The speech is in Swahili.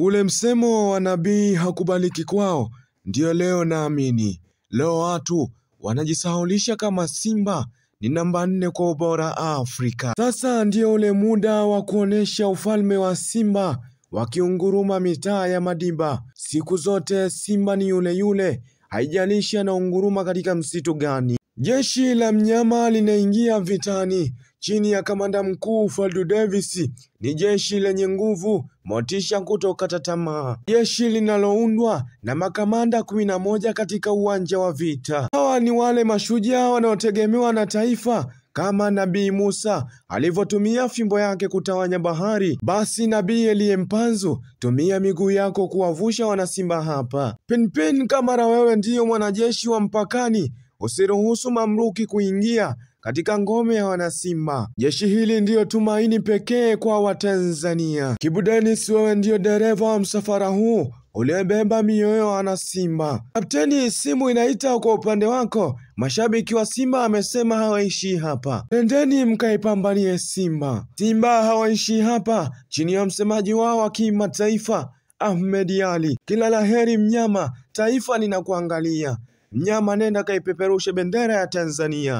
Ule msemo wa nabii hakubaliki kwao, ndio leo naamini. Leo watu wanajisahaulisha kama Simba ni namba 4 kwa ubora Afrika. Sasa ndio ule muda wa kuonesha ufalme wa Simba wakiunguruma mitaa ya Madiba. Siku zote Simba ni yule yule, haijalishi anaunguruma katika msitu gani. Jeshi la mnyama linaingia vitani chini ya kamanda mkuu Faldu Davis. Ni jeshi lenye nguvu, motisha kutokata tamaa. Jeshi linaloundwa na makamanda 11 katika uwanja wa vita. Hawa ni wale mashujaa wanaotegemewa na taifa. Kama Nabii Musa alivyotumia fimbo yake kutawanya bahari, basi Nabii Elie Mpanzu, tumia miguu yako kuwavusha wanasimba hapa. Pinpin Kamara, wewe ndiyo mwanajeshi wa mpakani, usiruhusu mamluki kuingia katika ngome ya wanasimba. Jeshi hili ndiyo tumaini pekee kwa Watanzania. Kibu Denis, wewe ndiyo dereva wa msafara huu uliyebeba mioyo ya wanasimba. Kapteni, simu inaita kwa upande wako. Mashabiki wa Simba amesema hawaishi hapa. Nendeni mkaipambanie Simba. Simba hawaishi hapa, chini ya msemaji wao wa kimataifa Ahmed Ally. Kila laheri mnyama, taifa linakuangalia. Mnyama, nenda kaipeperushe bendera ya Tanzania.